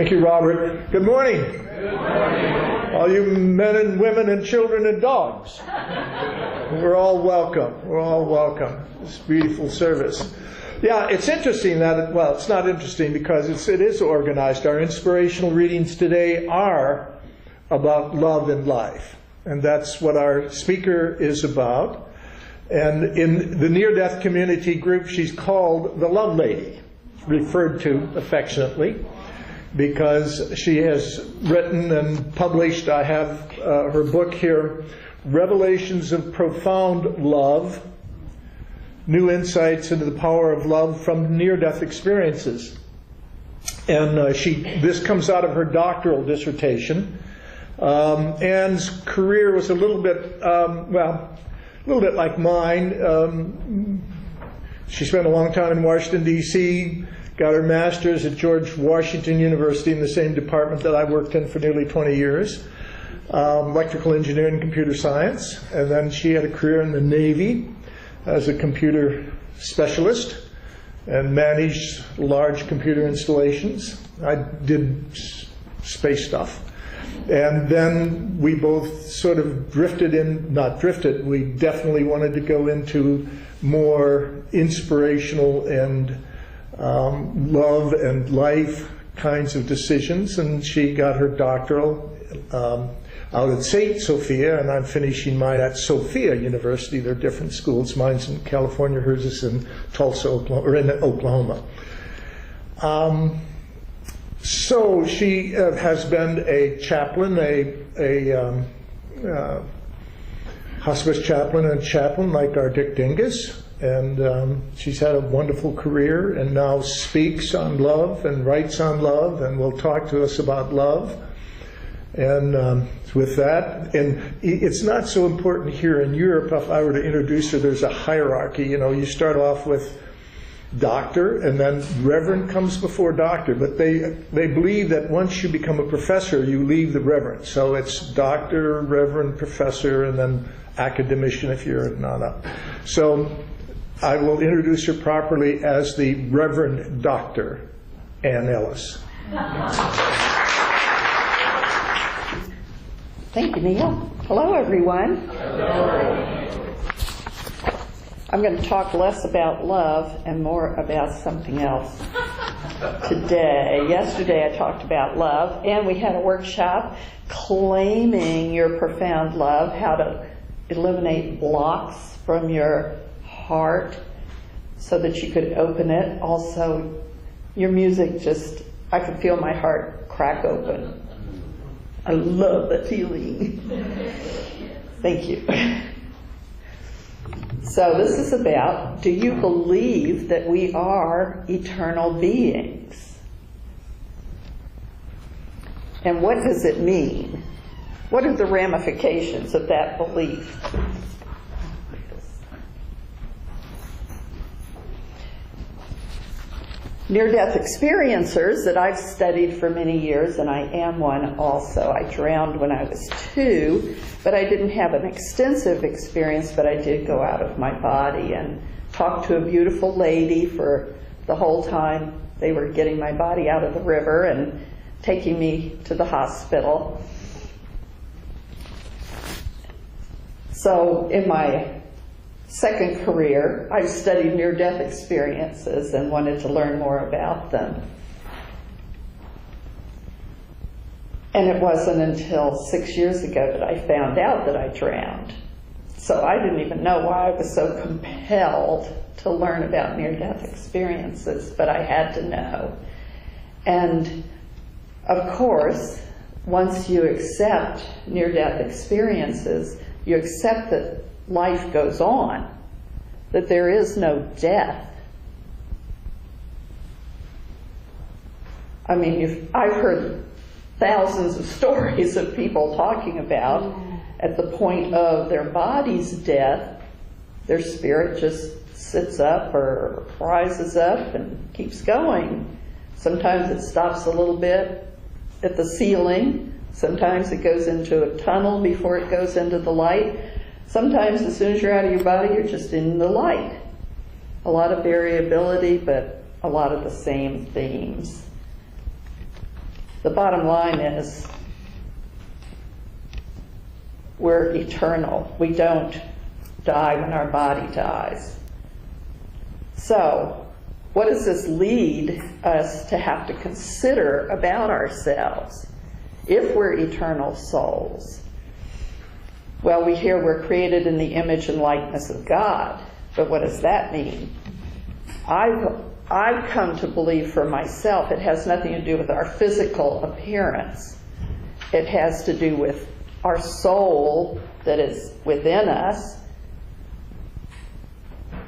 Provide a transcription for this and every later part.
Thank you, Robert. Good morning. Good morning. All you men and women and children and dogs. We're all welcome. We're all welcome. This beautiful service. Yeah, it's interesting that, well, it's not interesting because it is organized. Our inspirational readings today are about love and life. And that's what our speaker is about. And in the near-death community group, she's called the Love Lady, referred to affectionately, because she has written and published, I have her book here, Revelations of Profound Love, New Insights into the Power of Love from Near-Death Experiences. And this comes out of her doctoral dissertation. Ann's career was a little bit, a little bit like mine. She spent a long time in Washington, D.C., got her master's at George Washington University in the same department that I worked in for nearly 20 years, electrical engineering and computer science. And then she had a career in the Navy as a computer specialist and managed large computer installations. I did space stuff. And then we both sort of we definitely wanted to go into more inspirational and love and life kinds of decisions. And she got her doctoral out at St. Sophia, and I'm finishing mine at Sophia University. They're different schools. Mine's in California, hers is in Tulsa, Oklahoma, or in Oklahoma. So she has been a chaplain, a hospice chaplain and chaplain like our Dick Dingus. And she's had a wonderful career and now speaks on love and writes on love and will talk to us about love. And with that, and it's not so important here in Europe. If I were to introduce her, there's a hierarchy. You know, you start off with doctor, and then reverend comes before doctor. But they believe that once you become a professor, you leave the reverend. So it's doctor, reverend, professor, and then academician if you're not up. So I will introduce her properly as the Reverend Dr. Ann Ellis. Thank you, Neil. Hello, everyone. Hello. I'm going to talk less about love and more about something else today. Yesterday I talked about love, and we had a workshop claiming your profound love, how to eliminate blocks from your heart so that you could open it. Also, your music I could feel my heart crack open. I love that feeling. Thank you. So this is about, do you believe that we are eternal beings? And what does it mean? What are the ramifications of that belief? Near-death experiencers that I've studied for many years, and I am one also. I drowned when I was 2, but I didn't have an extensive experience, but I did go out of my body and talk to a beautiful lady for the whole time they were getting my body out of the river and taking me to the hospital. So in my second career, I studied near-death experiences and wanted to learn more about them. And it wasn't until 6 years ago that I found out that I drowned. So I didn't even know why I was so compelled to learn about near-death experiences, but I had to know. And of course, once you accept near-death experiences, you accept that life goes on, that there is no death. I mean, I've heard thousands of stories of people talking about at the point of their body's death, their spirit just sits up or rises up and keeps going. Sometimes it stops a little bit at the ceiling. Sometimes it goes into a tunnel before it goes into the light. Sometimes as soon as you're out of your body, you're just in the light. A lot of variability, but a lot of the same themes. The bottom line is we're eternal. We don't die when our body dies. So, what does this lead us to have to consider about ourselves if we're eternal souls? Well, we hear we're created in the image and likeness of God, but what does that mean? I've come to believe for myself it has nothing to do with our physical appearance. It has to do with our soul that is within us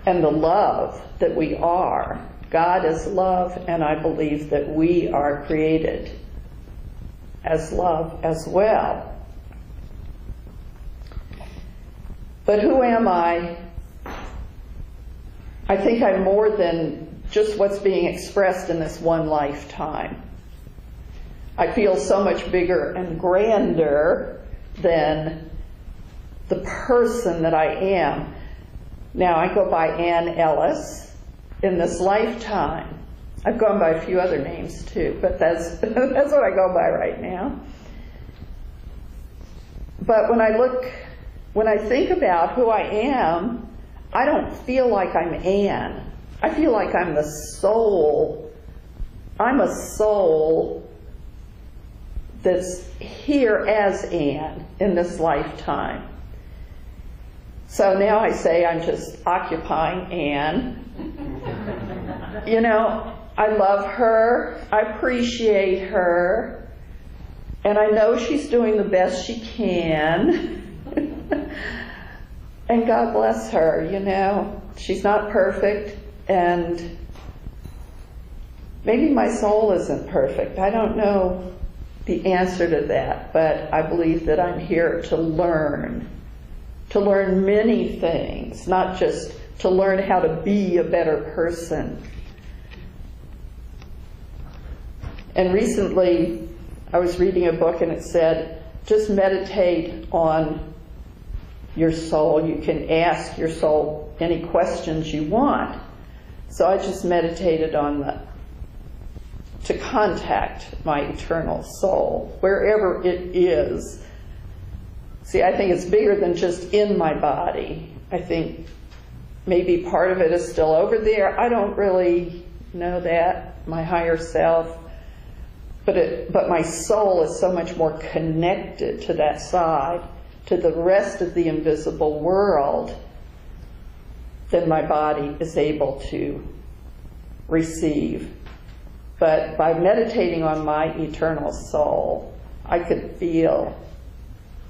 and the love that we are. God is love, and I believe that we are created as love as well. But who am I? I think I'm more than just what's being expressed in this one lifetime. I feel so much bigger and grander than the person that I am. Now, I go by Ann Ellis in this lifetime. I've gone by a few other names too, but that's what I go by right now. But when I think about who I am, I don't feel like I'm Ann. I feel like I'm the soul. I'm a soul that's here as Ann in this lifetime. So now I say I'm just occupying Ann. You know, I love her, I appreciate her, and I know she's doing the best she can. And God bless her, you know. She's not perfect, and maybe my soul isn't perfect. I don't know the answer to that, but I believe that I'm here to learn many things, not just to learn how to be a better person. And recently, I was reading a book and it said, just meditate on your soul. You can ask your soul any questions you want. So I just meditated on to contact my eternal soul, wherever it is. See, I think it's bigger than just in my body. I think maybe part of it is still over there. I don't really know that, my higher self. But my soul is so much more connected to that side, to the rest of the invisible world, than my body is able to receive. But by meditating on my eternal soul, I could feel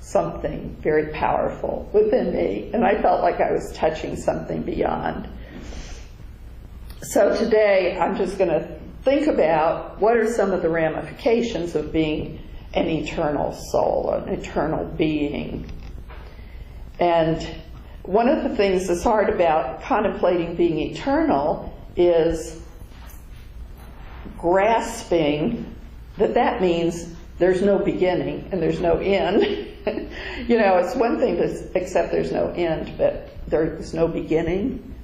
something very powerful within me, and I felt like I was touching something beyond. So today I'm just going to think about what are some of the ramifications of being an eternal soul, an eternal being. And one of the things that's hard about contemplating being eternal is grasping that means there's no beginning and there's no end. You know, it's one thing to accept there's no end, but there's no beginning.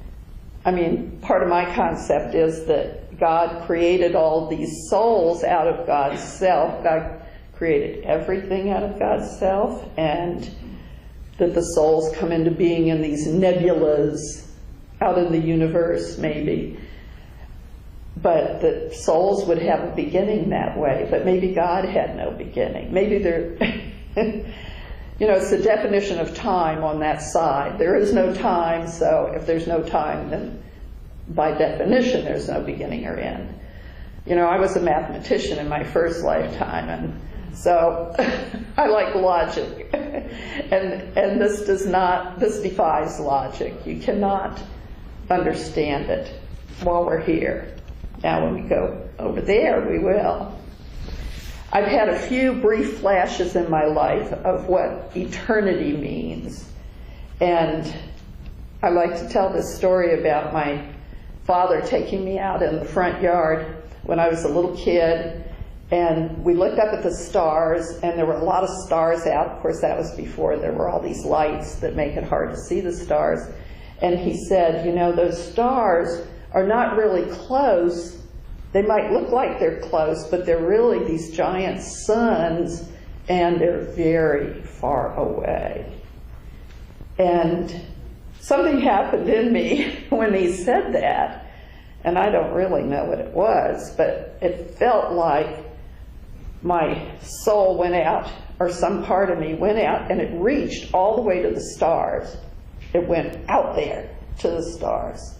I mean, part of my concept is that God created all these souls out of God's self. God created everything out of God's self, and that the souls come into being in these nebulas out in the universe, maybe. But that souls would have a beginning that way, but maybe God had no beginning. Maybe there, you know, it's the definition of time on that side. There is no time, so if there's no time, then by definition there's no beginning or end. You know, I was a mathematician in my first lifetime, and so I like logic. And this defies logic. You cannot understand it while we're here. Now when we go over there, we will. I've had a few brief flashes in my life of what eternity means. And I like to tell this story about my father taking me out in the front yard when I was a little kid. And we looked up at the stars, and there were a lot of stars out. Of course, that was before there were all these lights that make it hard to see the stars. And he said, you know, those stars are not really close, They might look like they're close, but they're really these giant suns, and they're very far away. And something happened in me when he said that, and I don't really know what it was, but it felt like my soul went out, or some part of me went out, and it reached all the way to the stars. It went out there to the stars,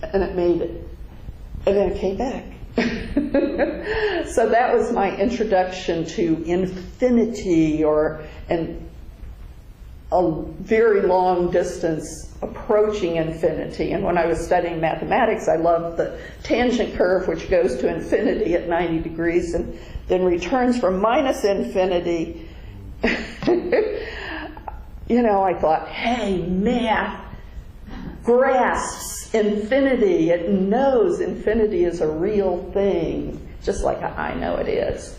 and it made it, and then it came back. So that was my introduction to infinity, and a very long distance approaching infinity. And when I was studying mathematics, I loved the tangent curve, which goes to infinity at 90 degrees and then returns from minus infinity. You know, I thought, hey, math grasps infinity. It knows infinity is a real thing, just like I know it is.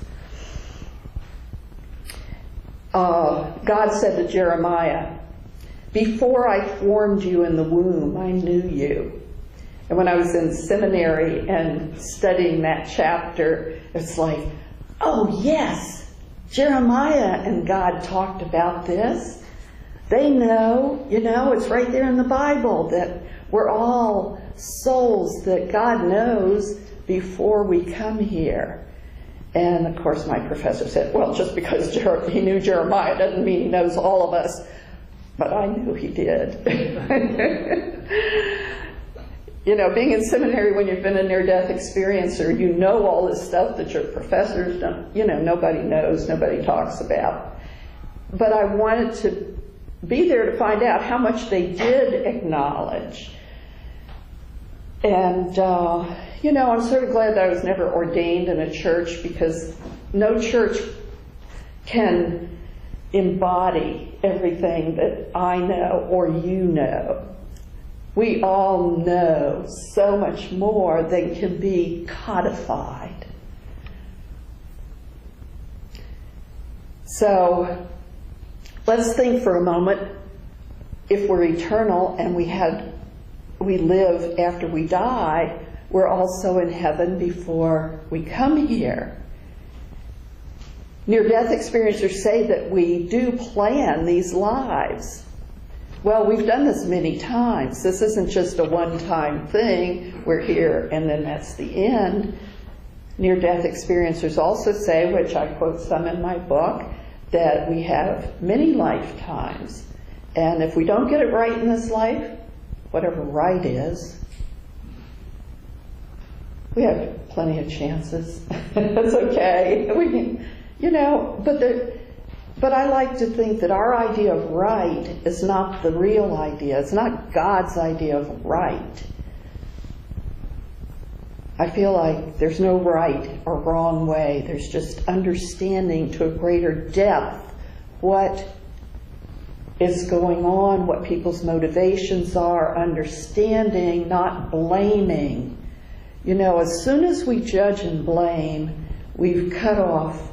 God said to Jeremiah, "Before I formed you in the womb, I knew you." And when I was in seminary and studying that chapter, it's like, oh yes, Jeremiah and God talked about this. They know, you know, it's right there in the Bible that we're all souls that God knows before we come here. And of course my professor said, well, just because he knew Jeremiah doesn't mean he knows all of us. But I knew he did. You know, being in seminary when you've been a near-death experiencer, you know all this stuff that your professors don't, you know, nobody knows, nobody talks about. But I wanted to be there to find out how much they did acknowledge. And, you know, I'm sort of glad that I was never ordained in a church, because no church can embody everything that I know or you know. We all know so much more than can be codified. So let's think for a moment, if we're eternal and we live after we die, we're also in heaven before we come here. Near-death experiencers say that we do plan these lives. Well, we've done this many times. This isn't just a one-time thing. We're here and then that's the end. Near-death experiencers also say, which I quote some in my book, that we have many lifetimes. And if we don't get it right in this life, whatever right is, we have plenty of chances. That's okay. We can, you know, but I like to think that our idea of right is not the real idea. It's not God's idea of right. I feel like there's no right or wrong way. There's just understanding to a greater depth what is going on, what people's motivations are, understanding, not blaming. You know, as soon as we judge and blame, we've cut off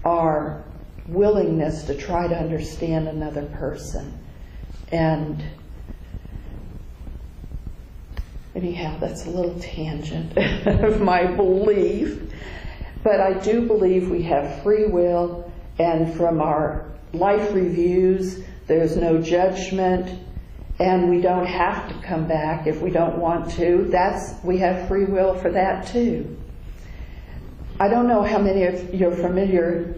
our willingness to try to understand another person. And anyhow, that's a little tangent of my belief. But I do believe we have free will, and from our life reviews, there's no judgment, and we don't have to come back if we don't want to. We have free will for that too. I don't know how many of you are familiar,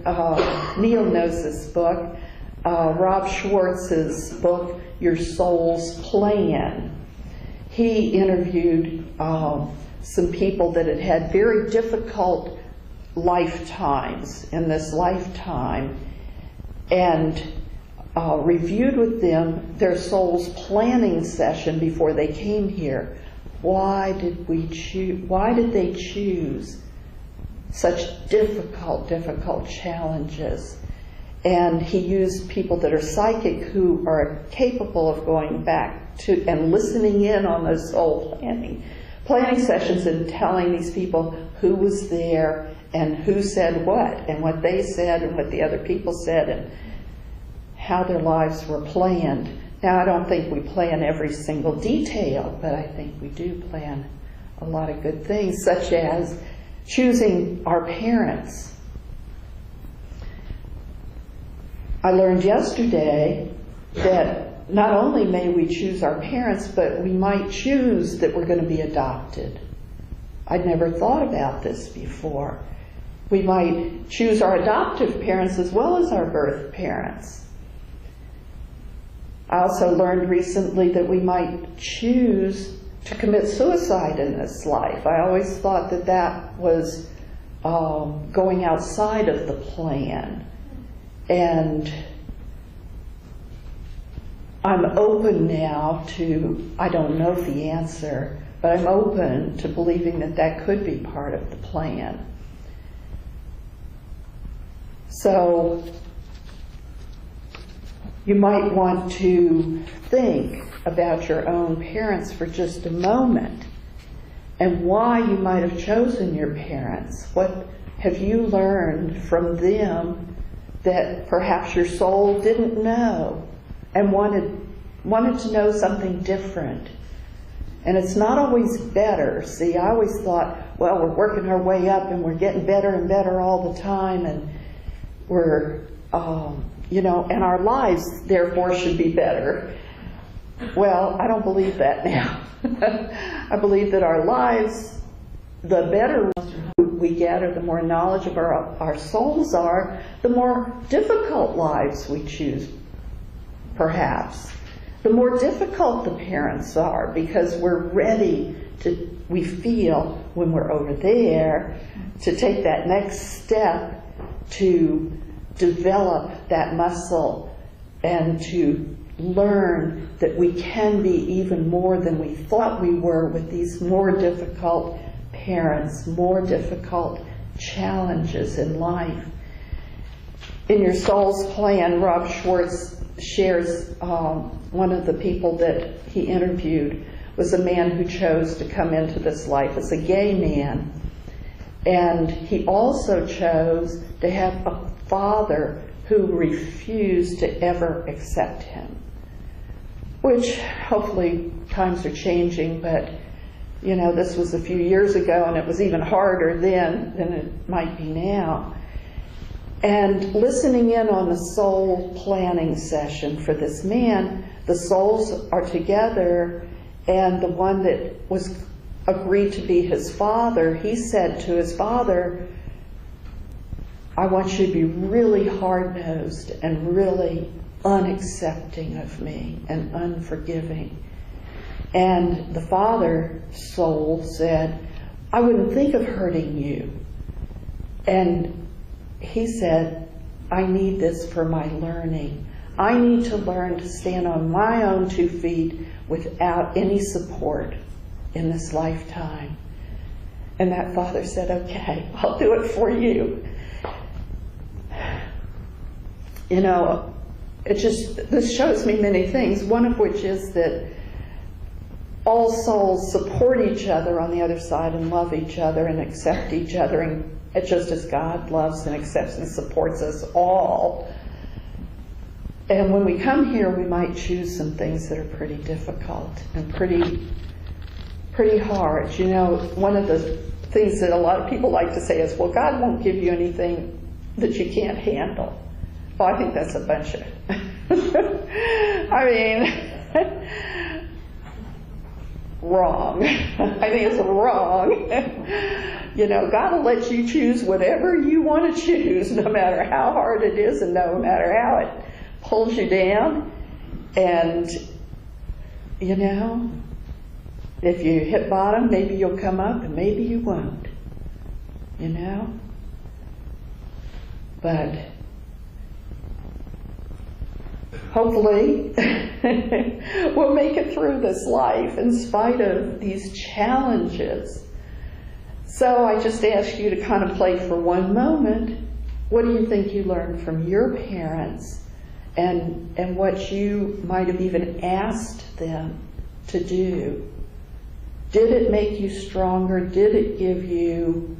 Neil knows this book, Rob Schwartz's book, Your Soul's Plan. He interviewed some people that had had very difficult lifetimes in this lifetime, and reviewed with them their soul's planning session before they came here. Why did they choose such difficult challenges? And he used people that are psychic who are capable of going back to and listening in on those soul planning sessions and telling these people who was there and who said what and what they said and what the other people said and how their lives were planned. Now, I don't think we plan every single detail, but I think we do plan a lot of good things, such as choosing our parents. I learned yesterday that not only may we choose our parents, but we might choose that we're going to be adopted. I'd never thought about this before. We might choose our adoptive parents as well as our birth parents. I also learned recently that we might choose to commit suicide in this life. I always thought that that was going outside of the plan. And I'm open now to, I don't know the answer, but I'm open to believing that that could be part of the plan. So you might want to think about your own parents for just a moment and why you might have chosen your parents. What have you learned from them that perhaps your soul didn't know and wanted to know something different? And it's not always better. See, I always thought, well, we're working our way up and we're getting better and better all the time, and we're, and our lives, therefore, should be better. Well, I don't believe that now. I believe that our lives, the better we get, or the more knowledge of our souls are, the more difficult lives we choose, perhaps. The more difficult the parents are, because we're ready to, we feel when we're over there, to take that next step to develop that muscle and to learn that we can be even more than we thought we were with these more difficult parents, more difficult challenges in life. In your soul's plan, Rob Schwartz shares one of the people that he interviewed was a man who chose to come into this life as a gay man. And he also chose to have a father who refused to ever accept him. Which, hopefully, times are changing, but, this was a few years ago, and it was even harder then than it might be now. And listening in on the soul planning session for this man, the souls are together, and the one that was agreed to be his father, he said to his father, I want you to be really hard-nosed and really unaccepting of me and unforgiving. And the father soul said, I wouldn't think of hurting you. And he said, I need this for my learning. I need to learn to stand on my own 2 feet without any support in this lifetime. And that father said, okay, I'll do it for you. This shows me many things, one of which is that all souls support each other on the other side and love each other and accept each other, and just as God loves and accepts and supports us all. And when we come here, we might choose some things that are pretty difficult and pretty hard. One of the things that a lot of people like to say is, well, God won't give you anything that you can't handle. Well, I think that's a bunch of, wrong. I think it's wrong. God will let you choose whatever you want to choose, no matter how hard it is and no matter how it pulls you down. And, if you hit bottom, maybe you'll come up and maybe you won't. But hopefully we'll make it through this life in spite of these challenges. So I just ask you to contemplate for one moment, what do you think you learned from your parents, and what you might have even asked them to do? Did it make you stronger? Did it give you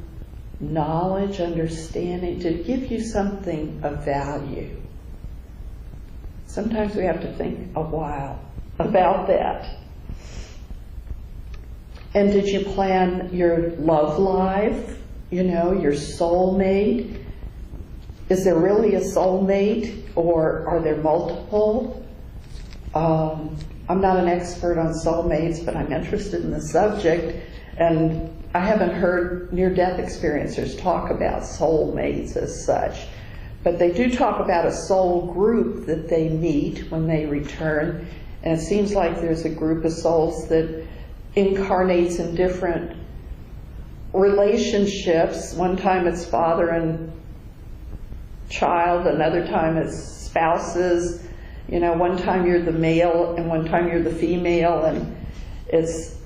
knowledge, understanding? Did it give you something of value? Sometimes we have to think a while about that. And did you plan your love life? You know, your soulmate? Is there really a soulmate, or are there multiple? I'm not an expert on soulmates, but I'm interested in the subject, and I haven't heard near-death experiencers talk about soulmates as such. But they do talk about a soul group that they meet when they return, and it seems like there's a group of souls that incarnates in different relationships. One time it's father and child, another time it's spouses. You know, one time you're the male and one time you're the female, and it's,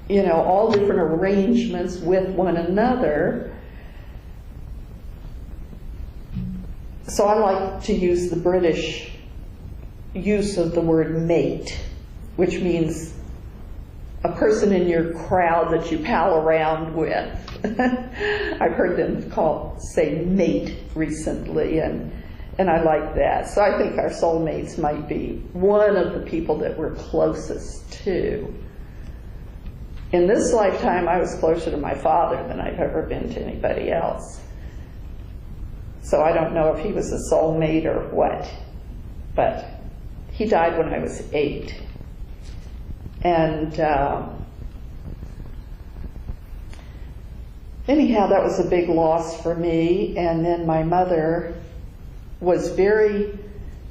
you know, all different arrangements with one another. So I like to use the British use of the word mate, which means a person in your crowd that you pal around with. I've heard them say mate recently, and I like that. So I think our soulmates might be one of the people that we're closest to. In this lifetime, I was closer to my father than I've ever been to anybody else. So I don't know if he was a soulmate or what, but he died when I was 8. And anyhow, that was a big loss for me. And then my mother was very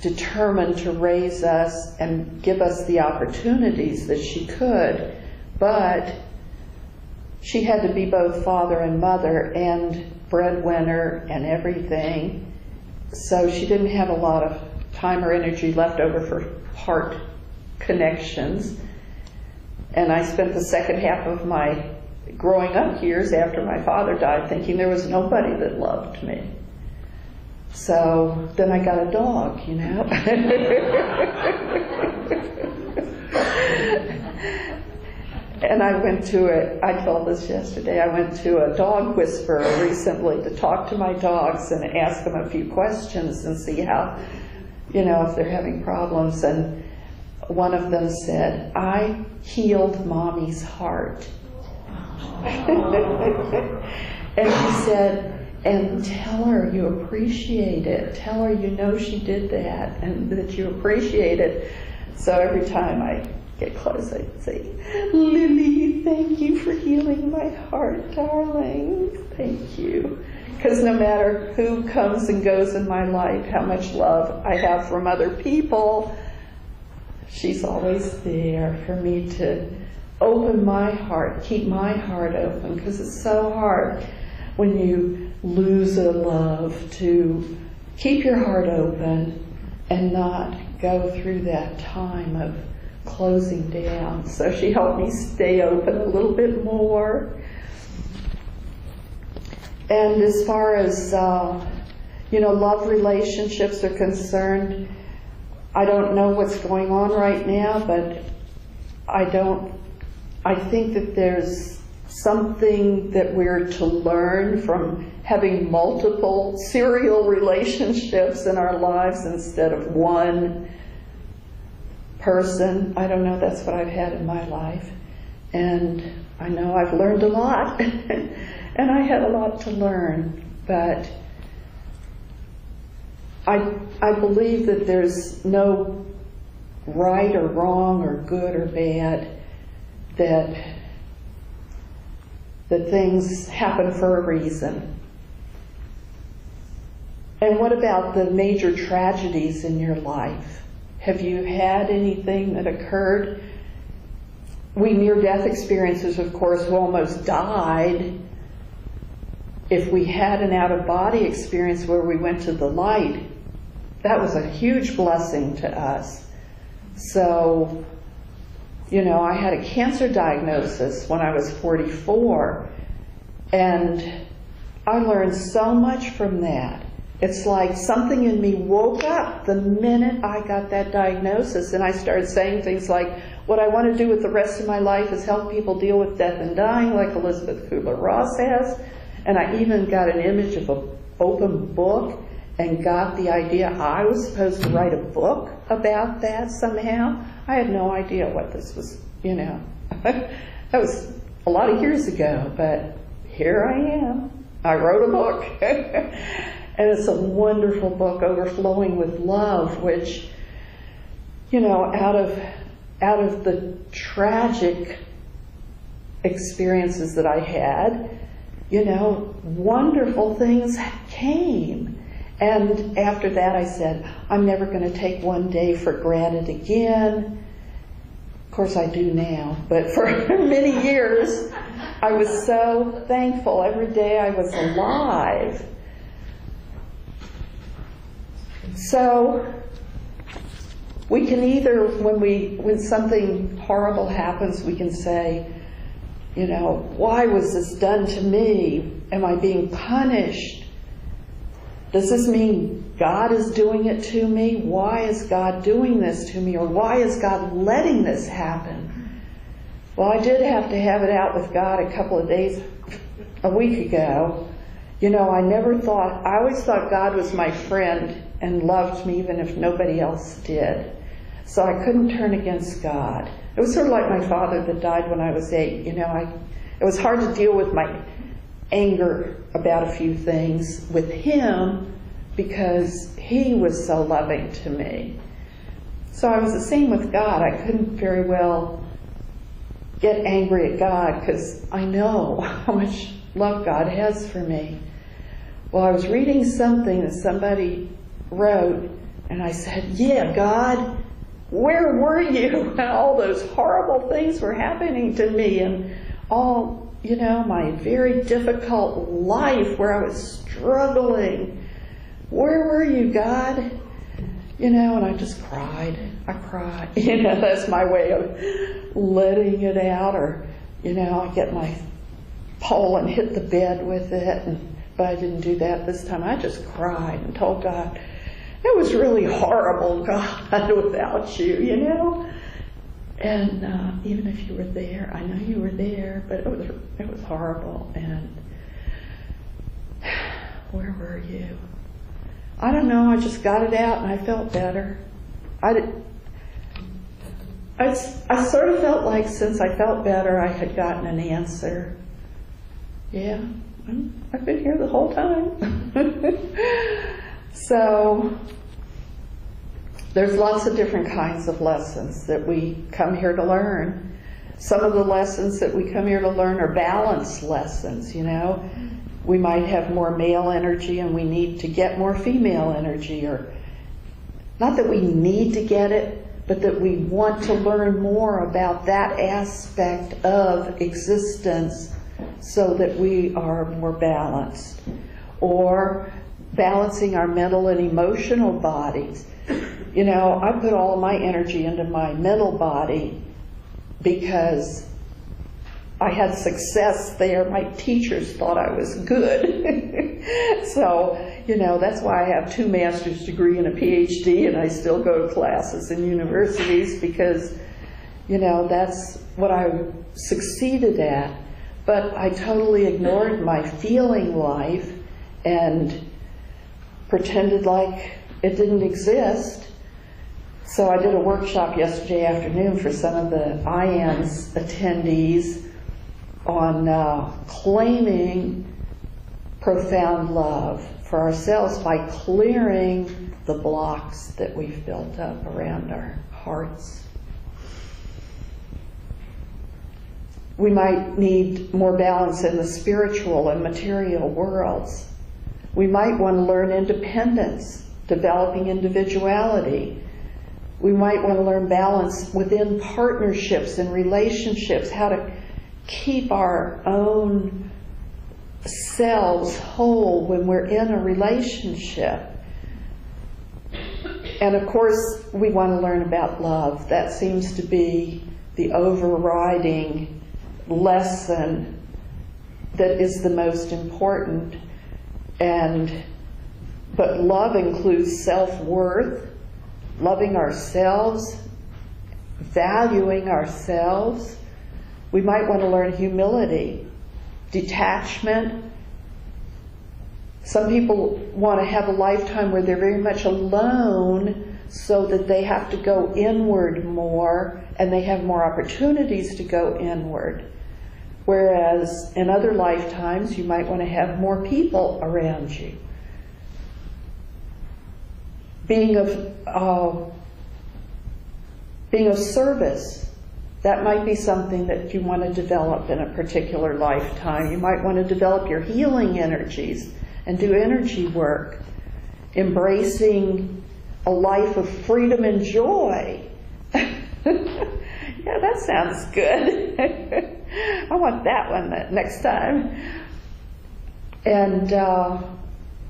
determined to raise us and give us the opportunities that she could, but she had to be both father and mother and breadwinner and everything. So she didn't have a lot of time or energy left over for heart connections. And I spent the second half of my growing up years after my father died thinking there was nobody that loved me. So then I got a dog, you know. And I told this yesterday, I went to a dog whisperer recently to talk to my dogs and ask them a few questions and see how, you know, if they're having problems. And one of them said, "I healed Mommy's heart." And he said, "And tell her you appreciate it. Tell her you know she did that and that you appreciate it." So every time I get close, I say, "Lily, thank you for healing my heart, darling. Thank you." Because no matter who comes and goes in my life, how much love I have from other people, she's always there for me to open my heart, keep my heart open, because it's so hard when you lose a love to keep your heart open and not go through that time of closing down. So she helped me stay open a little bit more. And as far as love relationships are concerned, I don't know what's going on right now, but I think that there's something that we're to learn from having multiple serial relationships in our lives instead of one person. I don't know, that's what I've had in my life. And I know I've learned a lot. And I had a lot to learn. But I believe that there's no right or wrong or good or bad, that things happen for a reason. And what about the major tragedies in your life? Have you had anything that occurred? We near-death experiencers, of course, who almost died, if we had an out-of-body experience where we went to the light, that was a huge blessing to us. So, I had a cancer diagnosis when I was 44, and I learned so much from that. It's like something in me woke up the minute I got that diagnosis, and I started saying things like, what I want to do with the rest of my life is help people deal with death and dying like Elizabeth Kubler-Ross has. And I even got an image of an open book and got the idea I was supposed to write a book about that somehow. I had no idea what this was, That was a lot of years ago, but here I am. I wrote a book. And it's a wonderful book, overflowing with love, which, out of the tragic experiences that I had, wonderful things came. And after that I said, I'm never going to take one day for granted again. Of course I do now, but for many years I was so thankful every day I was alive. So we can either, when something horrible happens, we can say, why was this done to me? Am I being punished? Does this mean God is doing it to me? Why is God doing this to me? Or why is God letting this happen? Well, I did have to have it out with God a week ago. I always thought God was my friend and loved me even if nobody else did. So I couldn't turn against God. It was sort of like my father that died when I was 8. It was hard to deal with my anger about a few things with him because he was so loving to me. So I was the same with God. I couldn't very well get angry at God because I know how much love God has for me. Well, I was reading something that somebody wrote, and I said, yeah, God, where were you when all those horrible things were happening to me and all, my very difficult life where I was struggling? Where were you, God? And I just cried. I cried. That's my way of letting it out. Or, I get my pole and hit the bed with it. But I didn't do that this time. I just cried and told God, it was really horrible, God, without you, And even if you were there, I know you were there, but it was horrible. And where were you? I don't know. I just got it out, and I felt better. I sort of felt like since I felt better, I had gotten an answer. Yeah, I've been here the whole time. So there's lots of different kinds of lessons that we come here to learn. Some of the lessons that we come here to learn are balance lessons, We might have more male energy and we need to get more female energy, or not that we need to get it, but that we want to learn more about that aspect of existence so that we are more balanced. Or balancing our mental and emotional bodies. I put all of my energy into my mental body because I had success there. My teachers thought I was good. So, that's why I have 2 master's degrees and a PhD, and I still go to classes in universities because, that's what I succeeded at. But I totally ignored my feeling life and pretended like it didn't exist. So I did a workshop yesterday afternoon for some of the IANS attendees on claiming profound love for ourselves by clearing the blocks that we've built up around our hearts. We might need more balance in the spiritual and material worlds. We might want to learn independence, developing individuality. We might want to learn balance within partnerships and relationships, how to keep our own selves whole when we're in a relationship. And of course, we want to learn about love. That seems to be the overriding lesson that is the most important. But love includes self-worth, loving ourselves, valuing ourselves. We might want to learn humility, detachment. Some people want to have a lifetime where they're very much alone so that they have to go inward more and they have more opportunities to go inward. Whereas in other lifetimes, you might want to have more people around you. Being of service, that might be something that you want to develop in a particular lifetime. You might want to develop your healing energies and do energy work, embracing a life of freedom and joy. Yeah, that sounds good. I want that one next time. And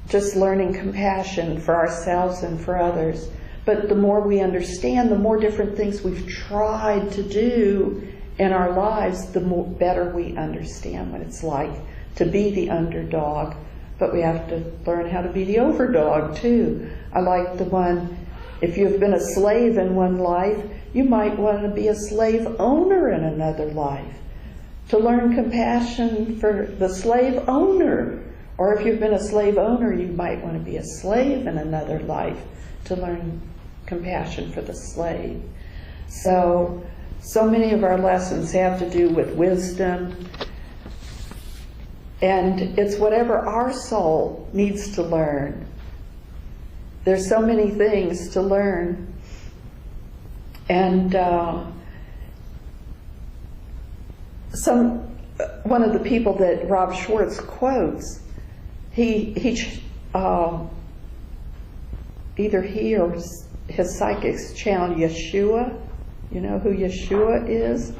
just learning compassion for ourselves and for others. But the more we understand, the more different things we've tried to do in our lives, the better we understand what it's like to be the underdog. But we have to learn how to be the overdog too. I like the one, if you've been a slave in one life, you might want to be a slave owner in another life. To learn compassion for the slave owner. Or if you've been a slave owner, you might want to be a slave in another life to learn compassion for the slave. So many of our lessons have to do with wisdom. And it's whatever our soul needs to learn. There's so many things to learn. And one of the people that Rob Schwartz quotes, either he or his psychics channeled Yeshua. You know who Yeshua is?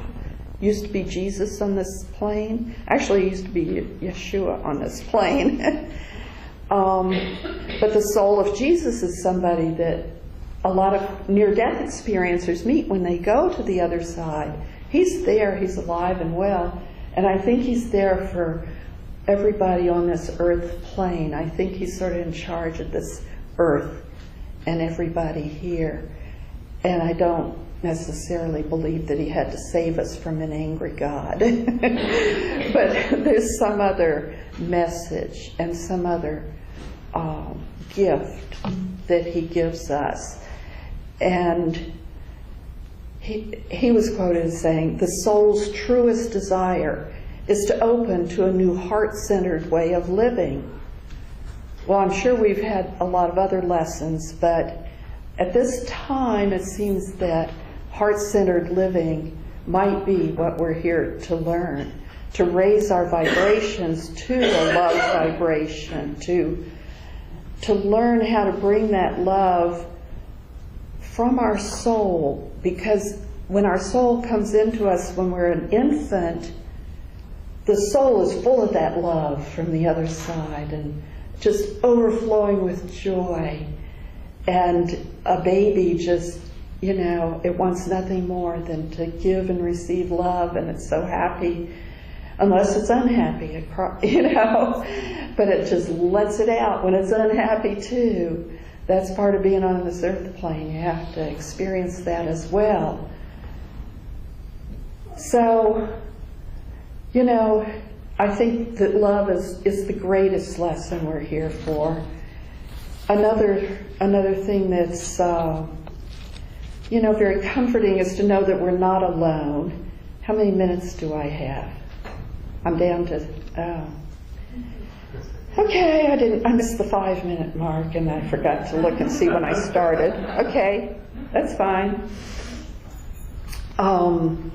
Used to be Jesus on this plane. Actually, it used to be Yeshua on this plane. But the soul of Jesus is somebody that a lot of near-death experiencers meet when they go to the other side. He's there, he's alive and well, and I think he's there for everybody on this earth plane. I think he's sort of in charge of this earth and everybody here. And I don't necessarily believe that he had to save us from an angry God. But there's some other message and some other gift that he gives us. And he was quoted as saying, "The soul's truest desire is to open to a new heart-centered way of living." Well, I'm sure we've had a lot of other lessons, but at this time it seems that heart-centered living might be what we're here to learn, to raise our vibrations to a love vibration, to learn how to bring that love from our soul, because when our soul comes into us when we're an infant, the soul is full of that love from the other side and just overflowing with joy. And a baby just, it wants nothing more than to give and receive love, and it's so happy, unless it's unhappy, but it just lets it out when it's unhappy too. That's part of being on this earth plane. You have to experience that as well. So, I think that love is the greatest lesson we're here for. Another thing that's, very comforting is to know that we're not alone. How many minutes do I have? I'm down to, okay, I missed the 5-minute mark and I forgot to look and see when I started. Okay, that's fine. I'm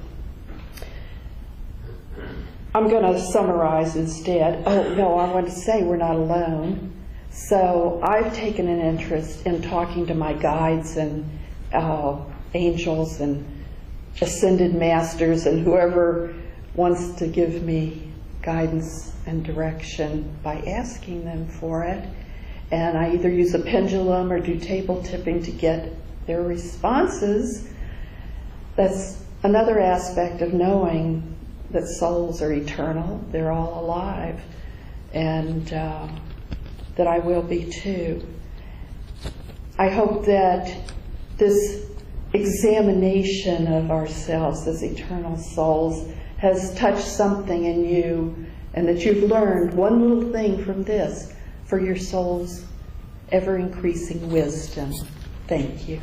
going to summarize instead. Oh, no, I want to say we're not alone. So I've taken an interest in talking to my guides and angels and ascended masters and whoever wants to give me guidance and direction by asking them for it. And I either use a pendulum or do table tipping to get their responses. That's another aspect of knowing that souls are eternal, they're all alive, and that I will be too. I hope that this examination of ourselves as eternal souls has touched something in you, and that you've learned one little thing from this for your soul's ever-increasing wisdom. Thank you.